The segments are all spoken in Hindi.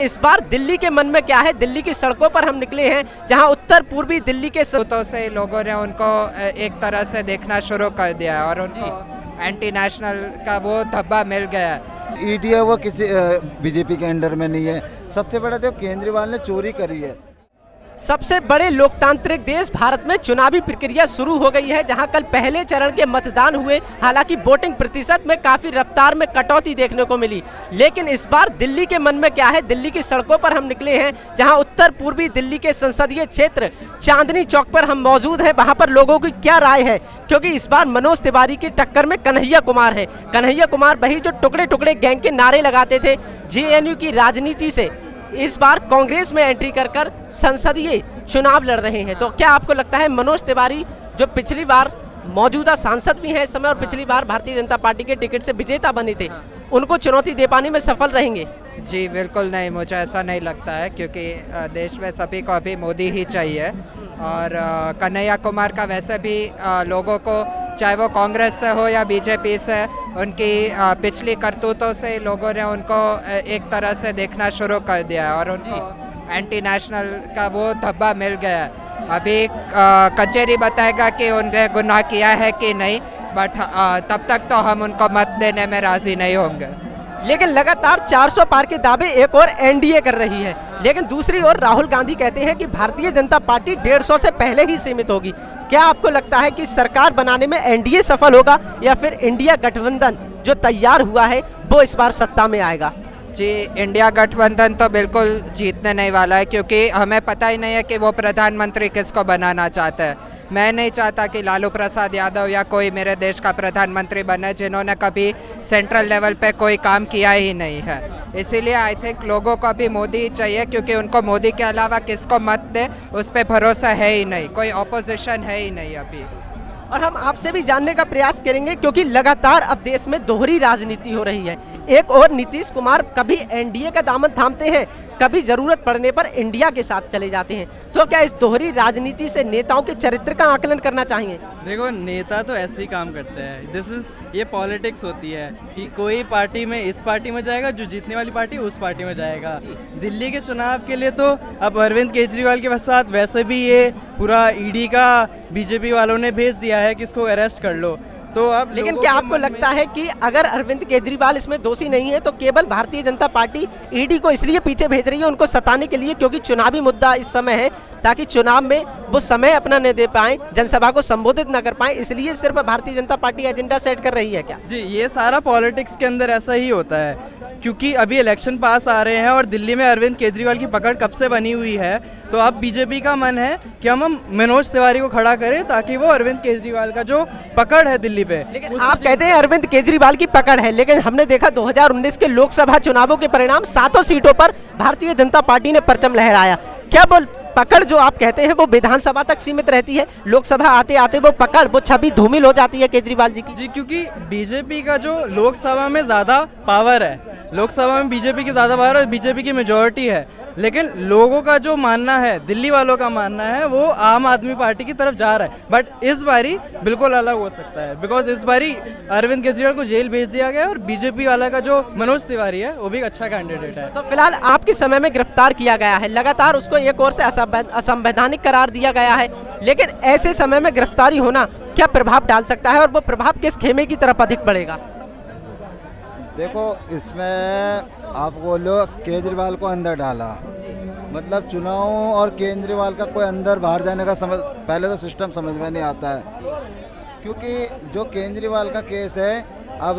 इस बार दिल्ली के मन में क्या है? दिल्ली की सड़कों पर हम निकले हैं, जहां उत्तर पूर्वी दिल्ली के तो से लोगों ने उनको एक तरह से देखना शुरू कर दिया है और उनको एंटी नेशनल का वो धब्बा मिल गया है। ईडी है वो किसी बीजेपी के अंडर में नहीं है। सबसे बड़ा तो केजरीवाल ने चोरी करी है। सबसे बड़े लोकतांत्रिक देश भारत में चुनावी प्रक्रिया शुरू हो गई है, जहां कल पहले चरण के मतदान हुए। हालांकि वोटिंग प्रतिशत में काफी रफ्तार में कटौती देखने को मिली, लेकिन इस बार दिल्ली के मन में क्या है? दिल्ली की सड़कों पर हम निकले हैं, जहां उत्तर पूर्वी दिल्ली के संसदीय क्षेत्र चांदनी चौक पर हम मौजूद हैं। वहां पर लोगों की क्या राय है, क्योंकि इस बार मनोज तिवारी की टक्कर में कन्हैया कुमार है। कन्हैया कुमार वही जो टुकड़े टुकड़े गैंग के नारे लगाते थे। जेएनयू की राजनीति से इस बार कांग्रेस में एंट्री कर संसदीय चुनाव लड़ रहे हैं। तो क्या आपको लगता है मनोज तिवारी, जो पिछली बार मौजूदा सांसद भी हैं इस समय और पिछली बार भारतीय जनता पार्टी के टिकट से विजेता बने थे, उनको चुनौती दे पाने में सफल रहेंगे? जी बिल्कुल नहीं, मुझे ऐसा नहीं लगता है, क्योंकि देश में सभी को अभी मोदी ही चाहिए। और कन्हैया कुमार का वैसे भी लोगों को, चाहे वो कांग्रेस से हो या बीजेपी से, उनकी पिछली करतूतों से लोगों ने उनको एक तरह से देखना शुरू कर दिया है और उनको एंटी नेशनल का वो धब्बा मिल गया है। अभी कचहरी बताएगा कि उन्होंने गुनाह किया है कि नहीं, बट तब तक तो हम उनको मत देने में राजी नहीं होंगे। लेकिन लगातार 400 पार के दावे एक और एनडीए कर रही है, लेकिन दूसरी ओर राहुल गांधी कहते हैं कि भारतीय जनता पार्टी 150 से पहले ही सीमित होगी। क्या आपको लगता है कि सरकार बनाने में एनडीए सफल होगा, या फिर इंडिया गठबंधन जो तैयार हुआ है वो इस बार सत्ता में आएगा? जी, इंडिया गठबंधन तो बिल्कुल जीतने नहीं वाला है, क्योंकि हमें पता ही नहीं है कि वो प्रधानमंत्री किसको बनाना चाहते हैं। मैं नहीं चाहता कि लालू प्रसाद यादव या कोई मेरे देश का प्रधानमंत्री बने जिन्होंने कभी सेंट्रल लेवल पे कोई काम किया ही नहीं है। इसीलिए आई थिंक लोगों को अभी मोदी ही चाहिए, क्योंकि उनको मोदी के अलावा किसको मत दे उस पर भरोसा है ही नहीं, कोई ऑपोजिशन है ही नहीं अभी। और हम आपसे भी जानने का प्रयास करेंगे, क्योंकि लगातार अब देश में दोहरी राजनीति हो रही है। एक और नीतीश कुमार कभी एनडीए का दामन थामते हैं, कभी जरूरत पड़ने पर इंडिया के साथ चले जाते हैं। तो क्या इस दोहरी राजनीति से नेताओं के चरित्र का आकलन करना चाहिए? देखो, नेता तो ऐसे ही काम करते हैं। ये पॉलिटिक्स होती है कि कोई पार्टी में इस पार्टी में जाएगा, जो जीतने वाली पार्टी उस पार्टी में जाएगा। दिल्ली के चुनाव के लिए तो अब अरविंद केजरीवाल के साथ वैसे भी ये पूरा ईडी का बीजेपी वालों ने भेज दिया है कि इसको अरेस्ट कर लो। तो अब लेकिन क्या आपको लगता है कि अगर अरविंद केजरीवाल इसमें दोषी नहीं है, तो केवल भारतीय जनता पार्टी ईडी को इसलिए पीछे भेज रही है उनको सताने के लिए, क्योंकि चुनावी मुद्दा इस समय है, ताकि चुनाव में वो समय अपना न दे पाए, जनसभा को संबोधित न कर पाए, इसलिए सिर्फ Bharatiya Janata party agenda set कर रही है क्या? जी, ये सारा पॉलिटिक्स के अंदर ऐसा ही होता है, क्योंकि अभी इलेक्शन पास आ रहे हैं और दिल्ली में अरविंद केजरीवाल की पकड़ कब से बनी हुई है। तो अब बीजेपी का मन है कि हम मनोज तिवारी को खड़ा करें, ताकि वो अरविंद केजरीवाल का जो पकड़ है दिल्ली पे। लेकिन आप कहते हैं अरविंद केजरीवाल की पकड़ है, लेकिन हमने देखा 2019 के लोकसभा चुनावों के परिणाम, 7 सीटों पर भारतीय जनता पार्टी ने परचम लहराया। क्या वो पकड़ जो आप कहते हैं वो विधानसभा तक सीमित रहती है, लोकसभा आते आते वो पकड़, वो छवि धूमिल हो जाती है केजरीवाल जी की? जी, क्योंकि बीजेपी का जो लोकसभा में ज़्यादा पावर है, लोकसभा में बीजेपी की ज़्यादा पावर और बीजेपी की मेजॉरिटी है, लेकिन लोगों का जो मानना है, दिल्ली वालों का मानना है, वो आम आदमी पार्टी की तरफ जा रहा है। बट इस बारी बिल्कुल अलग हो सकता है, बिकॉज इस बारी अरविंद केजरीवाल को जेल भेज दिया गया है और बीजेपी वाला का जो मनोज तिवारी है वो भी अच्छा कैंडिडेट है। तो फिलहाल आपके समय में गिरफ्तार किया गया है, लगातार उसको एक ओर से असंवैधानिक करार दिया गया है, लेकिन ऐसे समय में गिरफ्तारी होना क्या प्रभाव डाल सकता है, और वो प्रभाव किस खेमे की तरफ अधिक बढ़ेगा? देखो, इसमें आप बोलो केजरीवाल को अंदर डाला, मतलब चुनाव और केजरीवाल का कोई अंदर बाहर जाने का समझ, पहले तो सिस्टम समझ में नहीं आता है। क्योंकि जो केजरीवाल का केस है, अब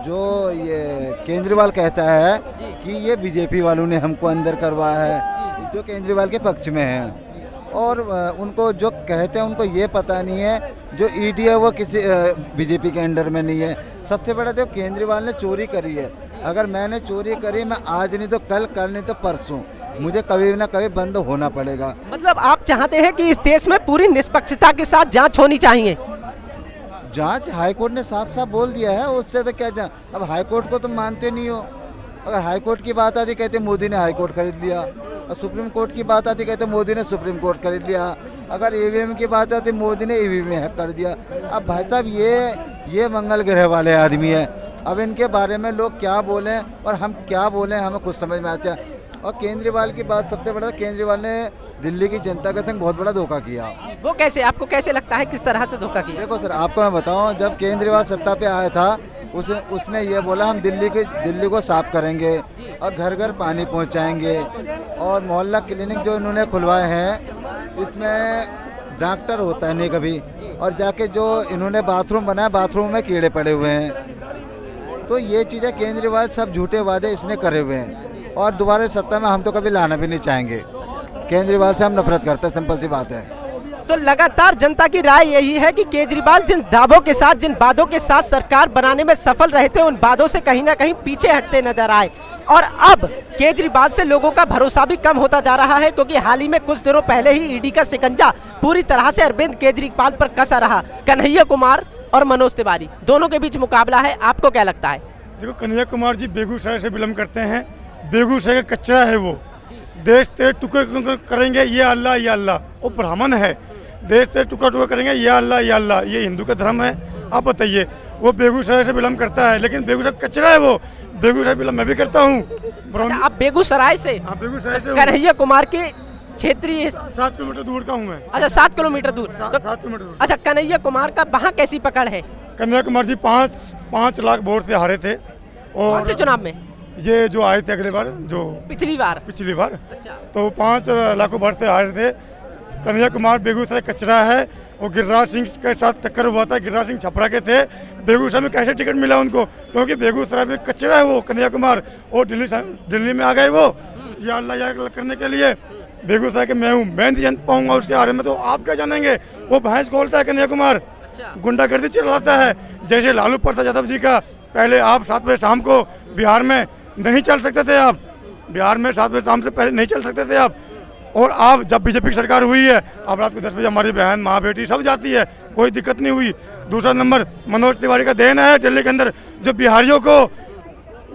जो ये केजरीवाल कहता है कि ये बीजेपी वालों ने हमको अंदर करवाया है, जो केजरीवाल के पक्ष में है, और उनको जो कहते हैं उनको ये पता नहीं है जो ईडी है वो किसी बीजेपी के अंडर में नहीं है। सबसे बड़ा तो केजरीवाल ने चोरी करी है। अगर मैंने चोरी करी, मैं आज नहीं तो कल नहीं तो परसों, मुझे कभी ना कभी बंद होना पड़ेगा। मतलब आप चाहते हैं कि इस देश में पूरी निष्पक्षता के साथ जांच होनी चाहिए? जांच हाईकोर्ट ने साफ साफ बोल दिया है, उससे तो क्या जांच। अब हाईकोर्ट को तुम मानते नहीं हो। अगर हाईकोर्ट की बात आती कहते मोदी ने हाईकोर्ट खरीद लिया, और सुप्रीम कोर्ट की बात आती कहते मोदी ने सुप्रीम कोर्ट खरीद लिया, अगर ईवीएम की बात आती मोदी ने ईवीएम में हैक कर दिया। अब भाई साहब ये मंगल ग्रह वाले आदमी है। अब इनके बारे में लोग क्या बोलें और हम क्या बोलें, हमें कुछ समझ में आता है। और केजरीवाल की बात सबसे बड़ा, केजरीवाल ने दिल्ली की जनता के संग बहुत बड़ा धोखा किया। वो कैसे, आपको कैसे लगता है किस तरह से धोखा किया? देखो सर, आपको मैं बताऊं, जब केजरीवाल सत्ता पे आया था उसने ये बोला हम दिल्ली को साफ करेंगे और घर घर पानी पहुंचाएंगे, और मोहल्ला क्लिनिक जो इन्होंने खुलवाए हैं इसमें डॉक्टर होता है नहीं कभी, और जाके जो इन्होंने बाथरूम बनाया बाथरूम में कीड़े पड़े हुए हैं। तो ये चीज़ें केजरीवाल सब झूठे वादे इसने करे हुए हैं, और दोबारा सत्ता में हम तो कभी लाना भी नहीं चाहेंगे। केजरीवाल से हम नफरत करते हैं, सिंपल सी बात है। तो लगातार जनता की राय यही है कि केजरीवाल जिन दावों के साथ, जिन वादों के साथ सरकार बनाने में सफल रहे थे, उन वादों से कहीं ना कहीं पीछे हटते नजर आए, और अब केजरीवाल से लोगों का भरोसा भी कम होता जा रहा है, क्योंकि हाल ही में कुछ दिनों पहले ही ईडी का शिकंजा पूरी तरह से अरविंद केजरीवाल पर कसा रहा। कन्हैया कुमार और मनोज तिवारी दोनों के बीच मुकाबला है, आपको क्या लगता है? देखो, कन्हैया कुमार जी बेगूसराय से बिलोंग करते हैं, बेगूसराय का कचरा है वो। देश तेरे टुकड़े करेंगे ये अल्लाह या अल्लाह, वो ब्राह्मण है। देश तेरे टुकड़ा टुकड़ा करेंगे या अल्लाह या अल्लाह, ये हिंदू का धर्म है। आप बताइए, वो बेगूसराय से बिलोंग करता है, लेकिन बेगूसराय कचरा है वो। बेगूसराय बिलोंग मैं भी करता हूँ। आप बेगूसराय से? हाँ, बेगूसराय से। कन्हैया कुमार के क्षेत्रीय 7 किलोमीटर दूर का हूँ मैं। अच्छा, 7 किलोमीटर दूर। 7 किलोमीटर दूर। अच्छा, कन्हैया कुमार का वहाँ कैसी पकड़ है? कन्हैया कुमार जी 5 लाख वोट से हारे थे, कौन से चुनाव में? ये जो आए थे अगले बार, जो पिछली बार अच्छा। तो 5 लाख वोट से हारे थे। कन्हैया कुमार बेगूसराय कचरा है, और गिरिराज सिंह के साथ टक्कर हुआ था। गिरिराज सिंह छपरा के थे। बेगूसराय में कैसे टिकट मिला उनको? क्योंकि बेगूसराय में कचरा है वो कन्हैया कुमार, और दिल्ली में आ गए वो या अल्लाह या अल्लाह करने के लिए। बेगूसराय के मैं हूँ, मैं नहीं जान पाऊंगा उसके बारे में, तो आप क्या जानेंगे? वो भैंस खोलता है कन्हैया कुमार, गुंडागर्दी चलाता है। जैसे लालू प्रसाद यादव जी का, पहले आप 7 बजे शाम को बिहार में नहीं चल सकते थे, आप बिहार में 7 बजे शाम से पहले नहीं चल सकते थे आप। और आप जब बीजेपी की सरकार हुई है, अब रात को 10 बजे हमारी बहन माँ बेटी सब जाती है, कोई दिक्कत नहीं हुई। दूसरा नंबर मनोज तिवारी का देन है दिल्ली के अंदर, जो बिहारियों को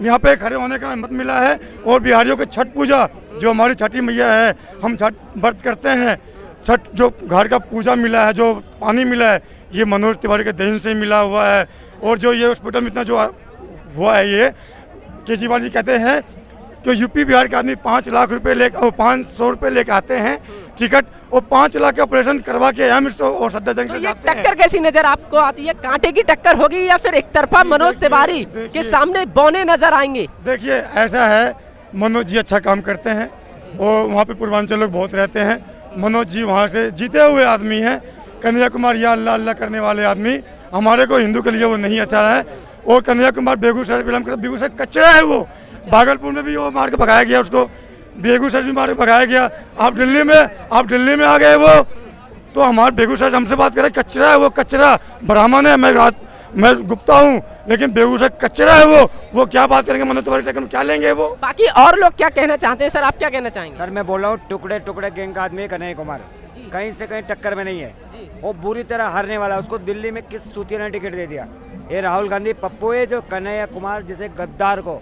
यहाँ पे खड़े होने का हिम्मत मिला है, और बिहारियों की छठ पूजा जो हमारी छठी मैया है, हम छठ व्रत करते हैं। छठ जो घर का पूजा मिला है, जो पानी मिला है, ये मनोज तिवारी के देन से मिला हुआ है। और जो ये हॉस्पिटल में इतना जो हुआ है, ये केजरीवाल जी कहते हैं कि यूपी बिहार के आदमी 5 लाख रुपए लेकर 500 रुपए लेके आते हैं टिकट, और 5 लाख के ऑपरेशन करवा के एम्स और सफदरजंग से जाते हैं। टक्कर कैसी नजर आपको आती है? कांटे की टक्कर होगी या फिर एक तरफा मनोज तिवारी के सामने बौने नजर आएंगे? देखिए, ऐसा है, मनोज जी अच्छा काम करते हैं, और वहाँ पे पूर्वांचल लोग बहुत रहते हैं। मनोज जी वहाँ से जीते हुए आदमी हैं। कन्हैया कुमार या अल्लाह अल्लाह करने वाले आदमी, हमारे को हिंदू के लिए वो नहीं अच्छा रहा है। और कन्हैया कुमार बेगूसराय बिलोंग करता, बेगूसराय कचरा है वो। भागलपुर में भी वो मार के भगाया गया उसको, बेगूसराय भी मार के भगाया गया। आप दिल्ली में आ गए वो, तो हमारे बेगूसराय हमसे बात करें, कचरा है वो, कचरा। ब्राह्मण है, मैं गुप्ता हूँ, लेकिन बेगूसराय कचरा है वो क्या बात करेंगे? मनोज तिवारी टिकट क्या लेंगे वो? बाकी और लोग क्या कहना चाहते हैं? सर, आप क्या कहना चाहेंगे? सर, मैं बोल रहा हूँ, टुकड़े टुकड़े गैंग का आदमी है कन्हैया कुमार, कहीं से कहीं टक्कर में नहीं है। वो बुरी तरह हारने वाला है। उसको दिल्ली में किस चूतिया ने टिकट दे दिया? ये राहुल गांधी पप्पू है, जो कन्हैया कुमार जैसे गद्दार को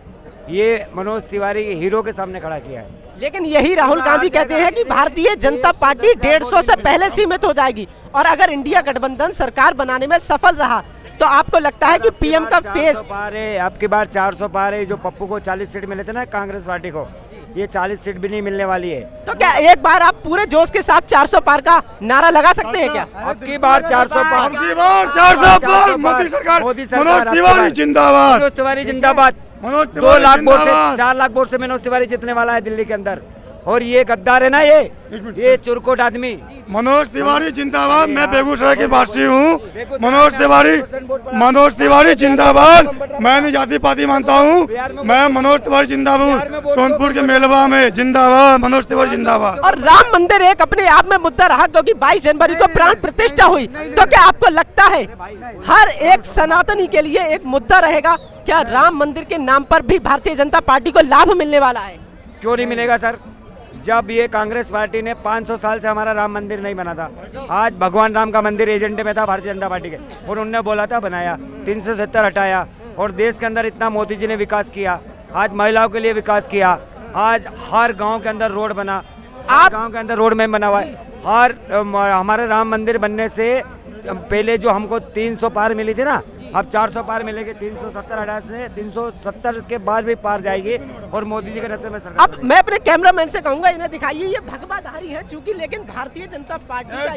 ये मनोज तिवारी हीरो के सामने खड़ा किया है। लेकिन यही राहुल गांधी कहते हैं कि भारतीय जनता पार्टी 150 से पहले सीमित हो जाएगी, और अगर इंडिया गठबंधन सरकार बनाने में सफल रहा तो आपको लगता है कि पीएम का फेस आपकी बार 400 पार है। जो पप्पू को 40 सीट मिले थे ना कांग्रेस पार्टी को, ये 40 सीट भी नहीं मिलने वाली है। तो क्या एक बार आप पूरे जोश के साथ 400 पार का नारा लगा सकते हैं क्या? आपकी बार 400 पार, मोदी सरकार, मनोज तिवारी जिंदाबाद, मनोज तिवारी जिंदाबाद। 2 लाख वोट से 4 लाख वोट से मनोज तिवारी जीतने वाला है दिल्ली के अंदर। और ये गद्दार है ना, ये चुरकोट आदमी। मनोज तिवारी जिंदाबाद। मैं बेगूसराय के वासी हूँ। मनोज तिवारी जिंदाबाद। मैं नहीं जाति पाति मानता हूँ, मैं मनोज तिवारी जिंदाबाद। सोनपुर के मेलवा में जिंदाबाद, मनोज तिवारी जिंदाबाद। और राम मंदिर एक अपने आप में मुद्दा रहा, क्योंकि 22 जनवरी को प्राण प्रतिष्ठा हुई। तो क्या आपको लगता है हर एक सनातनी के लिए एक मुद्दा रहेगा? क्या राम मंदिर के नाम पर भी भारतीय जनता पार्टी को लाभ मिलने वाला है? क्यों नहीं मिलेगा सर? जब ये कांग्रेस पार्टी ने 500 साल से हमारा राम मंदिर नहीं बना था, आज भगवान राम का मंदिर एजेंडे में था भारतीय जनता पार्टी के, और उन्होंने बोला था बनाया, 370 हटाया, और देश के अंदर इतना मोदी जी ने विकास किया। आज महिलाओं के लिए विकास किया, आज हर गांव के अंदर रोड बना, आप गांव के अंदर रोड में बना हुआ है। हमारे राम मंदिर बनने से पहले जो हमको 300 पार मिली थी ना, अब 400 पार मिलेगी, 370 हटा से 370 के बाद भी पार जाएगी और मोदी जी के नेतृत्व में सरकार। अब मैं अपने कैमरामैन से कहूंगा इन्हें दिखाइए, ये भगवाधारी है चूंकि, लेकिन भारतीय जनता पार्टी का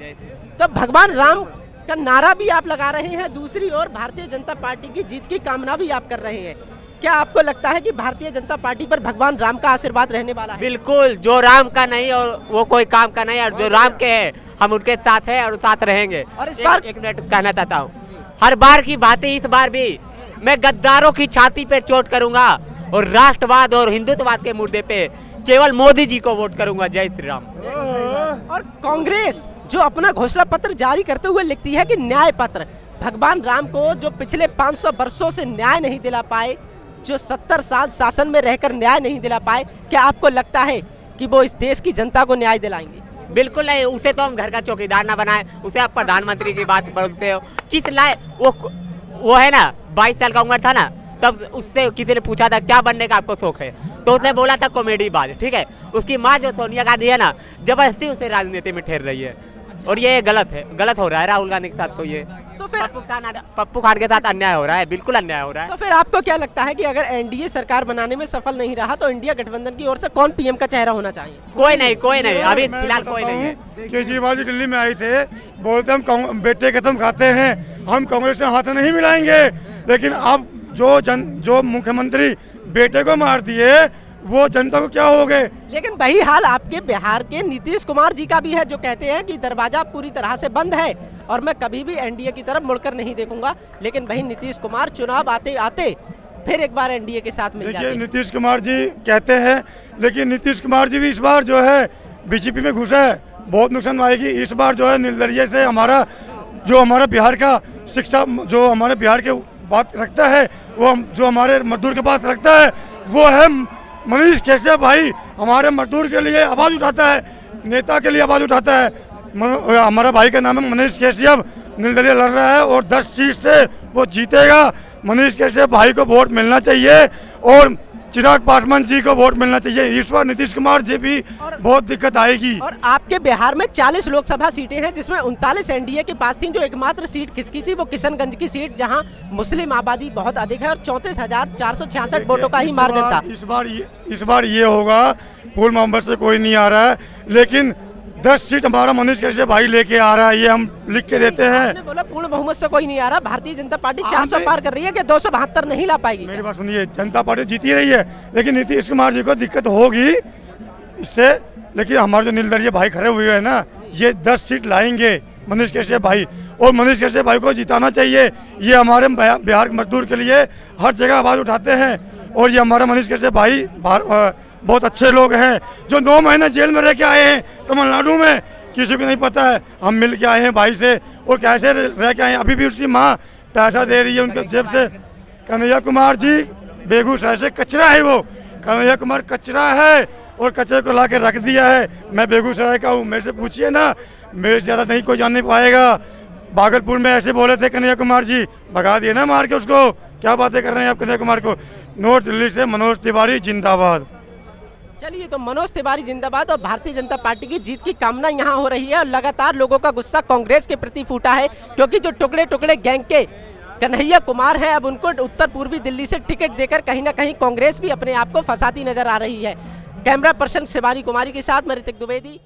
ये तो भगवान राम का नारा भी आप लगा रहे हैं, दूसरी ओर भारतीय जनता पार्टी की जीत की कामना भी आप कर रहे हैं। क्या आपको लगता है कि भारतीय जनता पार्टी पर भगवान राम का आशीर्वाद रहने वाला है? बिल्कुल, जो राम का नहीं और वो कोई काम का नहीं, और जो राम के है हम उनके साथ हैं और साथ रहेंगे। और इस बार एक मिनट कहना चाहता हूँ, हर बार की बातें इस बार भी मैं गद्दारों की छाती पे चोट करूंगा और राष्ट्रवाद और हिंदुत्ववाद के मुद्दे पे केवल मोदी जी को वोट करूंगा। जय श्री राम। और कांग्रेस जो अपना घोषणा पत्र जारी करते हुए लिखती है कि न्याय पत्र, भगवान राम को जो पिछले 500 वर्षों से न्याय नहीं दिला पाए, जो 70 साल शासन में रहकर न्याय नहीं दिला पाए, क्या आपको लगता है कि वो इस देश की जनता को न्याय दिलाएंगे? बिल्कुल नहीं, उसे तो हम घर का चौकीदार ना बनाए, उसे आप प्रधानमंत्री की बात बोलते हो। किस लाए वो है ना, 22 साल का उम्र था ना, तब उससे किसी ने पूछा था क्या बनने का आपको शौक है, तो उसने बोला था कॉमेडी बाज। ठीक है, उसकी माँ जो सोनिया गांधी है ना, जबरदस्ती उसे राजनीति में ठहर रही है और ये गलत है, गलत हो रहा है राहुल गांधी के साथ। तो ये तो फिर पप्पू खान के साथ अन्याय हो रहा है, बिल्कुल अन्याय हो रहा है। तो फिर आपको क्या लगता है कि अगर एनडीए सरकार बनाने में सफल नहीं रहा तो इंडिया गठबंधन की ओर से कौन पीएम का चेहरा होना चाहिए? कोई नहीं, अभी फिलहाल कोई नहीं है। केजरीवाल जी दिल्ली में आए थे, बोलते हम बेटे कसम खाते हैं, हम कांग्रेस से हाथ नहीं मिलाएंगे, लेकिन अब जो मुख्यमंत्री बेटे को मार दिए वो जनता को क्या हो गए। लेकिन वही हाल आपके बिहार के नीतीश कुमार जी का भी है, जो कहते हैं कि दरवाजा पूरी तरह से बंद है और मैं कभी भी एनडीए की तरफ मुड़कर नहीं देखूंगा। लेकिन वही नीतीश कुमार चुनाव आते आते फिर एक बार एनडीए के साथ मिल जाते हैं। नीतीश कुमार जी कहते हैं, लेकिन नीतीश कुमार जी भी इस बार जो है बीजेपी में घुसा है, बहुत नुकसान आएगी। इस बार जो है निर्दलीय से हमारा बिहार का शिक्षा, जो हमारे बिहार के बात रखता है, वो जो हमारे मजदूर के पास रखता है, वो है मनीष कैसिया भाई। हमारे मजदूर के लिए आवाज़ उठाता है, नेता के लिए आवाज़ उठाता है। हमारा भाई का नाम है मनीष कैसिया, निर्दलीय लड़ रहा है और 10 सीट से वो जीतेगा। मनीष कैसिया भाई को वोट मिलना चाहिए और चिराग पासवान जी को वोट मिलना चाहिए। इस बार नीतीश कुमार जी भी बहुत दिक्कत आएगी। और आपके बिहार में 40 लोकसभा सीटें हैं, जिसमें 39 एनडीए के पास थी। जो एकमात्र सीट खिसकी थी वो किशनगंज की सीट, जहां मुस्लिम आबादी बहुत अधिक है और 34,466 वोटों का ही मार्जिन था। इस बार ये होगा, फूल मोहम्मद से कोई नहीं आ रहा है, लेकिन 10 सीट हमारा मनीष कैसिया भाई लेके आ रहा है, ये हम लिख के देते हैं। आपने बोला पूर्ण बहुमत से कोई नहीं आ रहा, भारतीय जनता पार्टी 400 पार कर रही है कि 272 नहीं ला पाएगी? मेरी बात सुनिए, जनता पार्टी जीती रही है, लेकिन नीतीश कुमार जी को दिक्कत होगी इससे। लेकिन हमारे जो निर्दलीय भाई खड़े हुए हैं ना, ये 10 सीट लाएंगे मनीष कैसिया भाई, और मनीष कैसिया भाई को जिताना चाहिए। ये हमारे बिहार के मजदूर के लिए हर जगह आवाज़ उठाते हैं और ये हमारा मनीष कैसिया भाई बहुत अच्छे लोग हैं, जो 9 महीने जेल में रह के आए हैं तमिलनाडु में, किसी को नहीं पता है। हम मिल के आए हैं भाई से और कैसे रह के आए हैं। अभी भी उसकी माँ पैसा दे रही है उनके जेब से। कन्हैया कुमार जी बेगूसराय से कचरा है, वो कन्हैया कुमार कचरा है और कचरे को ला के रख दिया है। मैं बेगूसराय का हूँ, मेरे से पूछिए ना, मेरे से ज़्यादा नहीं कोई जान नहीं पाएगा। भागलपुर में ऐसे बोले थे कन्हैया कुमार जी, भगा दिए ना मार के उसको। क्या बातें कर रहे हैं आप कन्हैया कुमार को। नॉर्थ दिल्ली से मनोज तिवारी जिंदाबाद। चलिए, तो मनोज तिवारी जिंदाबाद और भारतीय जनता पार्टी की जीत की कामना यहाँ हो रही है। और लगातार लोगों का गुस्सा कांग्रेस के प्रति फूटा है, क्योंकि जो टुकड़े टुकड़े गैंग के कन्हैया कुमार हैं, अब उनको उत्तर पूर्वी दिल्ली से टिकट देकर कहीं ना कहीं कांग्रेस भी अपने आप को फंसाती नजर आ रही है। कैमरा पर्सन शिवानी कुमारी के साथ मैं ऋतिक द्विवेदी।